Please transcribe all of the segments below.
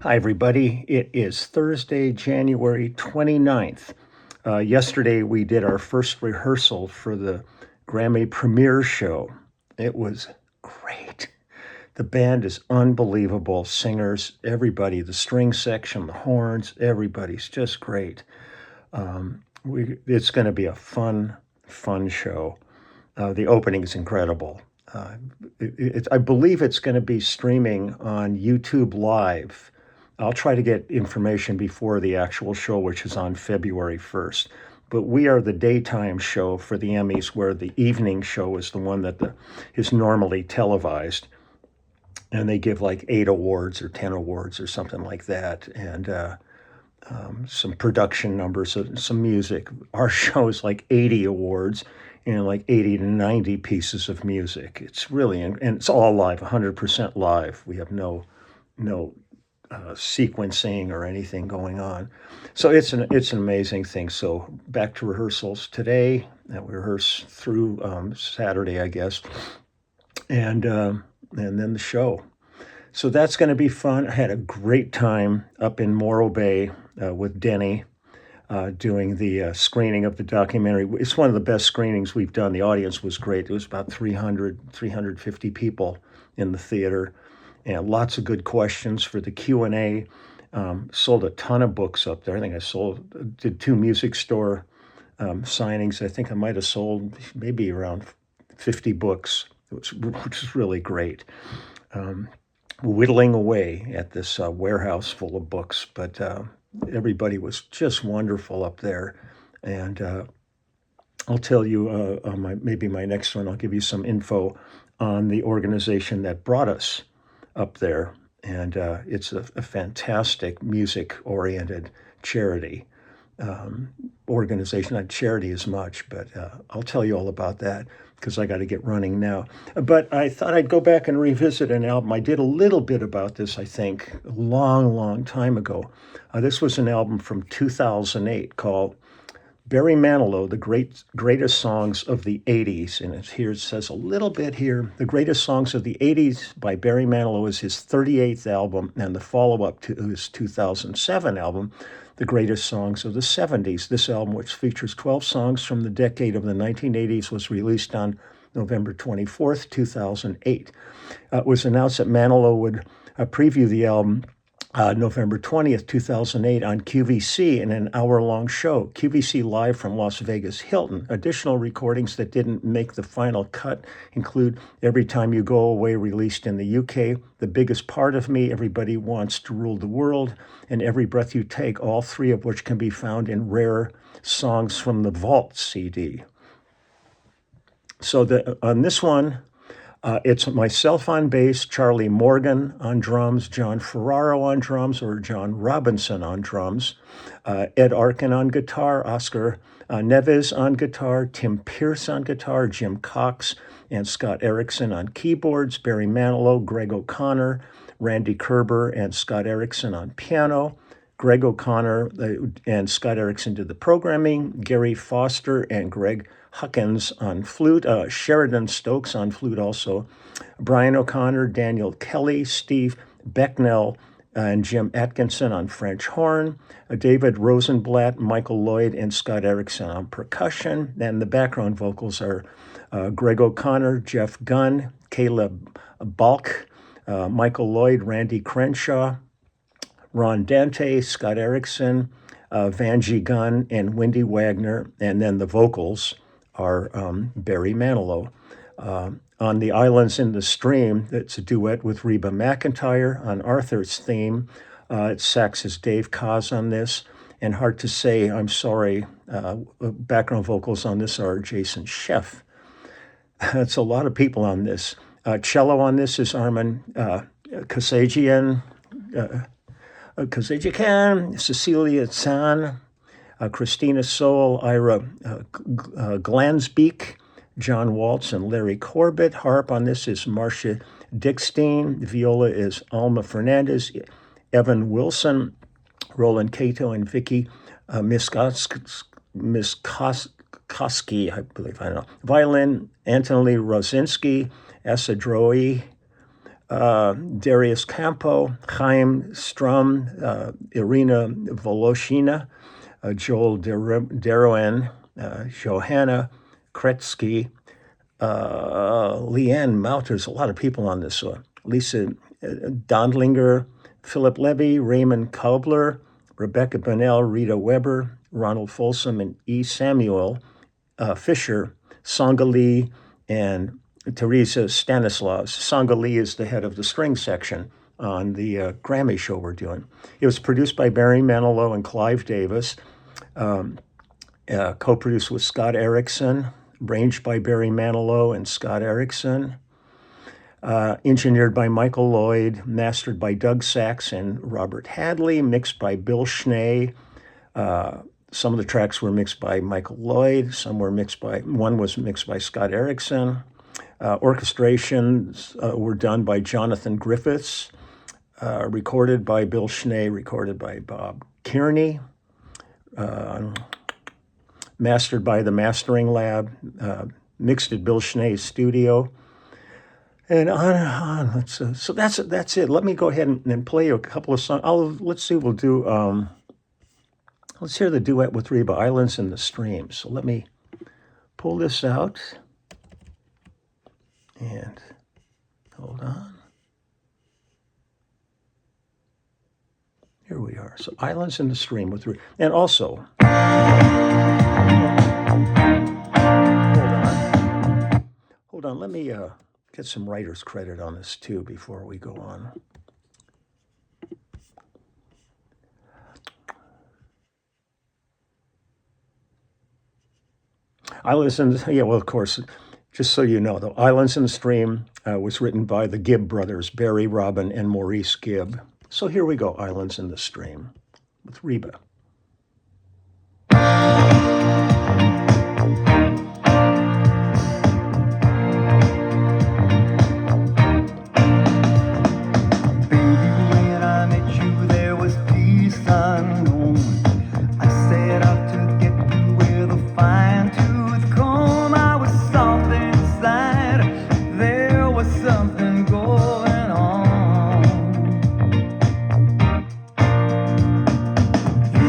Hi, everybody. It is Thursday, January 29th. Yesterday, we did our first rehearsal for the Grammy premiere show. It was great. The band is unbelievable. Singers, everybody, the string section, the horns, everybody's just great. It's going to be a fun show. The opening is incredible. I believe it's going to be streaming on YouTube Live. I'll try to get information before the actual show, which is on February 1st. But we are the daytime show for the Emmys, where the evening show is the one that is normally televised. And they give like 8 awards or 10 awards or something like that. And some production numbers, some music. Our show is like 80 awards and like 80 to 90 pieces of music. It's really, and it's all live, 100% live. We have no sequencing or anything going on. So it's an amazing thing. So back to rehearsals today. We rehearse through Saturday, I guess, and then the show. So that's going to be fun. I had a great time up in Morro Bay with Denny doing the screening of the documentary. It's one of the best screenings we've done. The audience was great. It was about 350 people in the theater, and lots of good questions for the Q&A. Sold a ton of books up there. I think I did 2 music store signings. I think I might have sold maybe around 50 books, which is really great. Whittling away at this warehouse full of books, but everybody was just wonderful up there. And I'll tell you on maybe my next one, I'll give you some info on the organization that brought us up there. And it's a fantastic music-oriented charity organization. Not charity as much, but I'll tell you all about that because I got to get running now. But I thought I'd go back and revisit an album. I did a little bit about this, I think, a long time ago. This was an album from 2008 called Barry Manilow, the greatest songs of the 80s. And it says a little bit here. The greatest songs of the 80s by Barry Manilow is his 38th album and the follow-up to his 2007 album, The Greatest Songs of the 70s. This album, which features 12 songs from the decade of the 1980s, was released on November 24th, 2008. It was announced that Manilow would preview the album November 20th, 2008 on QVC in an hour-long show. QVC Live from Las Vegas Hilton. Additional recordings that didn't make the final cut include Every Time You Go Away, released in the UK, The Biggest Part of Me, Everybody Wants to Rule the World, and Every Breath You Take, all 3 of which can be found in Rare Songs from the Vault CD. So on this one, it's myself on bass, Charlie Morgan on drums, John Ferraro on drums, or John Robinson on drums, Ed Arkin on guitar, Oscar Neves on guitar, Tim Pierce on guitar, Jim Cox and Scott Erickson on keyboards, Barry Manilow, Greg O'Connor, Randy Kerber, and Scott Erickson on piano. Greg O'Connor and Scott Erickson did the programming, Gary Foster and Greg Huckins on flute, Sheridan Stokes on flute also, Brian O'Connor, Daniel Kelly, Steve Becknell, and Jim Atkinson on French horn, David Rosenblatt, Michael Lloyd, and Scott Erickson on percussion. And the background vocals are Greg O'Connor, Jeff Gunn, Caleb Balk, Michael Lloyd, Randy Crenshaw, Ron Dante, Scott Erickson, Vanjie Gunn, and Wendy Wagner. And then the vocals are Barry Manilow. On The Islands in the Stream, it's a duet with Reba McEntire. On Arthur's theme, it's sax is Dave Koz on this. And Hard to Say, I'm Sorry, background vocals on this are Jason Sheff. That's a lot of people on this. Cello on this is Armin Kasajian, Cecilia Tsan, Christina Soul, Ira Glansbeek, John Waltz, and Larry Corbett. Harp on this is Marcia Dickstein. Viola is Alma Fernandez, Evan Wilson, Roland Cato, and Vicky Miskoski, I believe, I don't know. Violin, Anthony Rosinski, Asa Droy, Darius Campo, Chaim Strum, Irina Voloshina, Joel Deroen, Johanna Kretsky, Leanne Mount. There's a lot of people on this one. Lisa Dondlinger, Philip Levy, Raymond Kaubler, Rebecca Bonnell, Rita Weber, Ronald Folsom, and E. Samuel Fisher, Songa Lee, and Teresa Stanislavs. Songa Lee is the head of the string section on the Grammy show we're doing. It was produced by Barry Manilow and Clive Davis, co-produced with Scott Erickson, arranged by Barry Manilow and Scott Erickson, engineered by Michael Lloyd, mastered by Doug Sachs and Robert Hadley, mixed by Bill Schnee. Some of the tracks were mixed by Michael Lloyd. One was mixed by Scott Erickson. Orchestrations were done by Jonathan Griffiths, recorded by Bill Schnee, recorded by Bob Kearney, mastered by the Mastering Lab, mixed at Bill Schnee's studio, and on and on. So that's it. Let me go ahead and play you a couple of songs. Let's see. We'll do. Let's hear the duet with Reba, Islands in the Stream. So let me pull this out and hold on. Here we are. So Islands in the Stream with Reba. And also, hold on. Let me get some writer's credit on this too before we go on. Of course, just so you know, though, Islands in the Stream was written by the Gibb brothers, Barry, Robin, and Maurice Gibb. So here we go, Islands in the Stream with Reba. You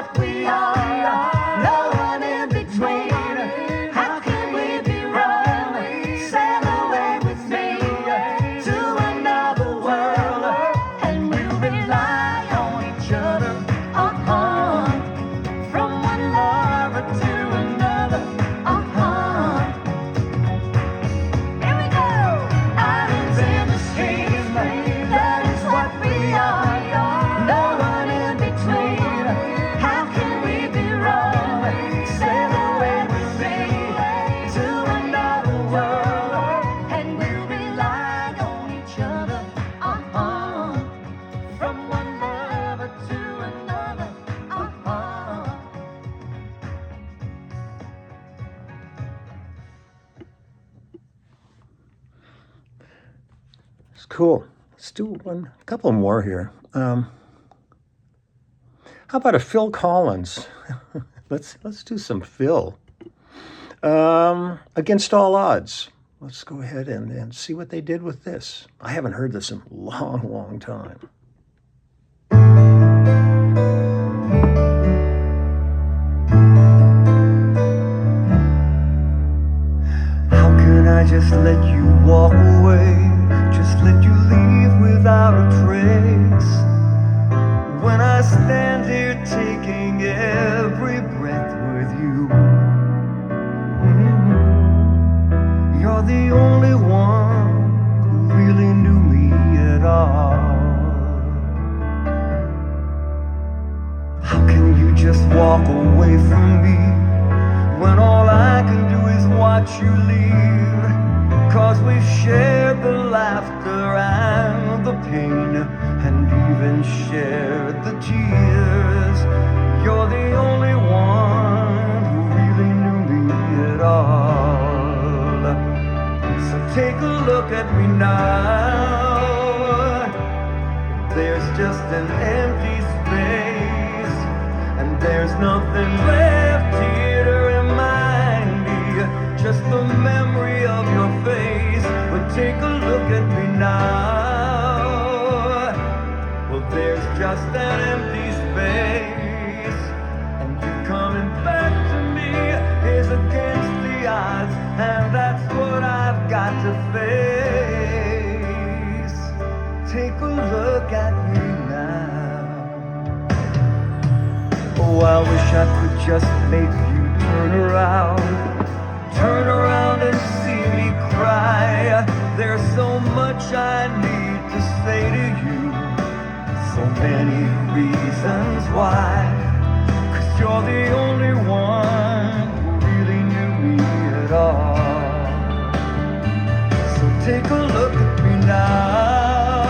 what we are, no one in between. How can we be wrong? Sail away with me to another world, and we'll rely on each other. From one lover to another. Here we go. Islands in the stream, that is what we are. No one in between. How can we be wrong? Sail away with me to another world, and we'll rely on each other. From one lover to another. It's cool. Let's do a couple more here. How about a Phil Collins? let's do some Phil. Against All Odds. Let's go ahead and see what they did with this. I haven't heard this in a long, long time. How can I just let you walk away? Just let you leave without a trace? When I stand here taking every breath with you, you're the only one who really knew me at all. How can you just walk away from me when all I can do is watch you leave? 'Cause we've shared the laughter and the pain, and even shared the tears. You're the only one who really knew me at all. So take a look at me now. There's just an empty space, and there's nothing left here to remind me, just the memory of your face. But take a look at me now. Well, there's just an empty space, and you coming back to me is against the odds, and that's what I've got to face. Take a look at me now. Oh, I wish I could just make you turn around and see me cry. There's so much I need to say to you, so many reasons why. 'Cause you're the only one who really knew me at all. So take a look at me now.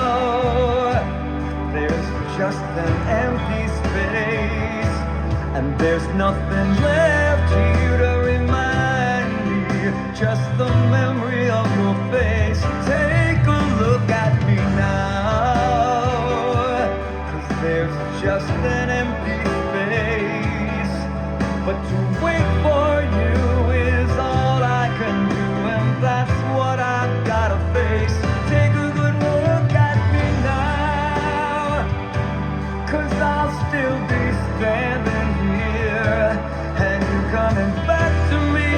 There's just an empty space, and there's nothing left here to remind me, just the memory of your face. Take a look at me now. 'Cause there's just an empty space, but to wait for you is all I can do, and that's what I've gotta face. Take a good look at me now, 'cause I'll still be standing here, and you coming back to me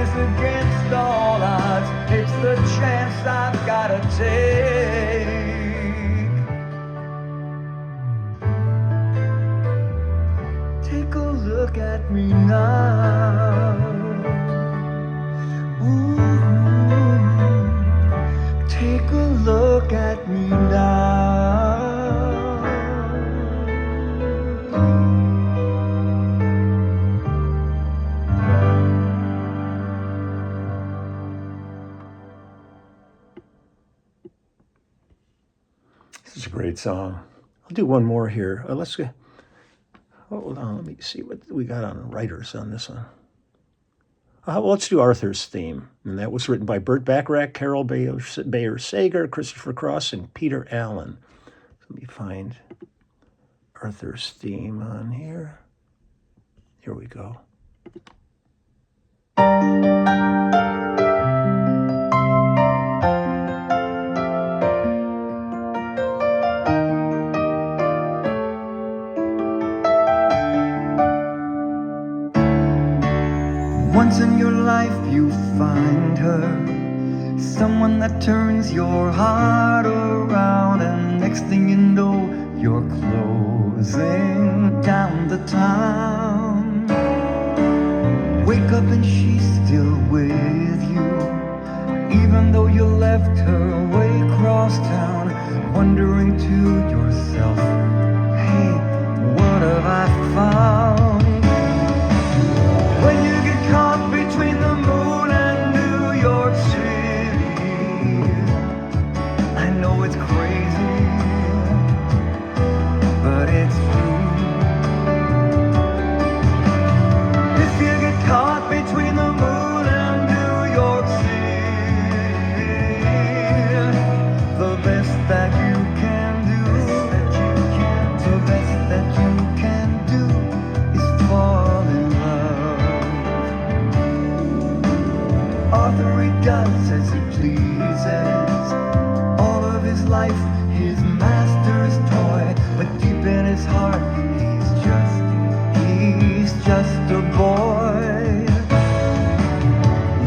is against all odds. It's the chance I've gotta take. Take a look at me now. Ooh, take a look at me now. This is a great song. I'll do one more here. Let's go. Hold on, let me see what we got on writers on this one. Well, let's do Arthur's theme. And that was written by Burt Bacharach, Carol Bayer Sager, Christopher Cross, and Peter Allen. Let me find Arthur's theme on here. Here we go. once in your life you find her, someone that turns your heart around, and next thing you know, you're closing down the town. Wake up and she's still with you, even though you left her way across town, wondering to yourself, hey, what have I found? When you get caught between the moon and New York City, I know it's crazy, but it's true. If you get caught between the moon and New York City, the best that you can do, the best that you can do is fall in love. Arthur, he does as he pleases, all of his life his master's toy, but deep in his heart he's just a boy,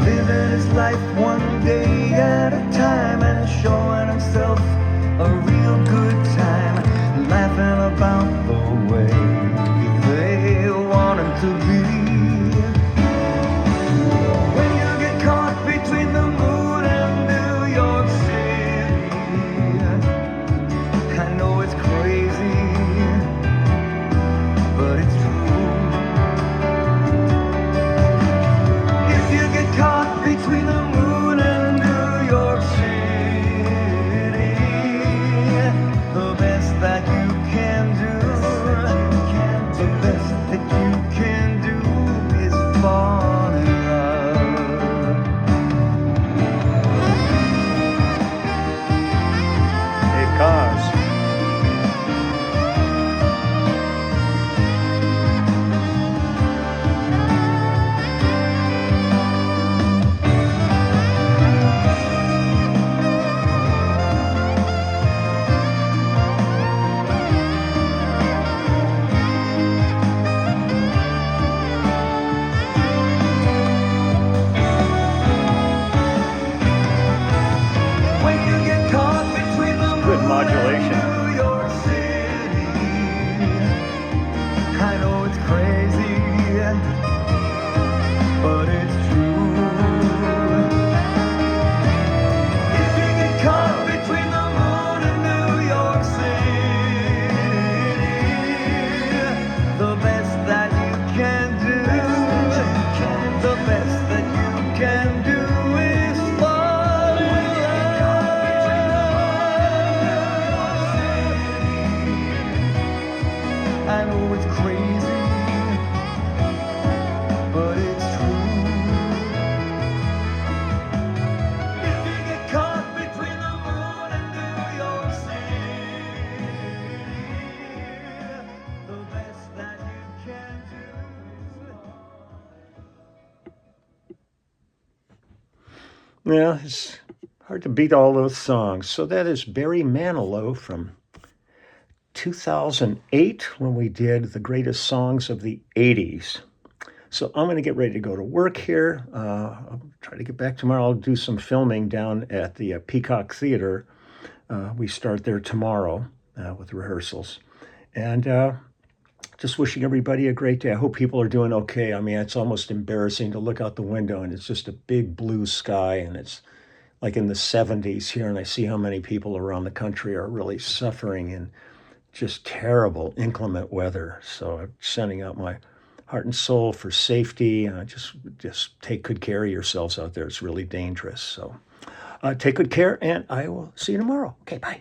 living his life one day at a time and showing himself a real good time, laughing about the way they want him to be. When you get caught between the moon and New York City, I know it's crazy, but it's true. If you get caught between the moon and New York City, the best that you can do, the best that you can do is fall in love. Dave Cos. When you get caught between the Good moon modulation. and New York City, I know it's crazy, but it's true. If you get caught between the moon and New York City, the best that you can do, the best that you can do is fall in love. I know it's crazy, but it's true. If you get caught between the moon and New York City, the best that you can do. Yeah, it's hard to beat all those songs. So that is Barry Manilow from 2008 when we did the greatest songs of the 80s. So I'm going to get ready to go to work here. I'll try to get back tomorrow. I'll do some filming down at the Peacock Theater. We start there tomorrow with rehearsals. And just wishing everybody a great day. I hope people are doing okay. I mean, it's almost embarrassing to look out the window and it's just a big blue sky and it's like in the 70s here, and I see how many people around the country are really suffering in just terrible, inclement weather. So I'm sending out my heart and soul for safety. Just take good care of yourselves out there. It's really dangerous. So take good care, and I will see you tomorrow. Okay, bye.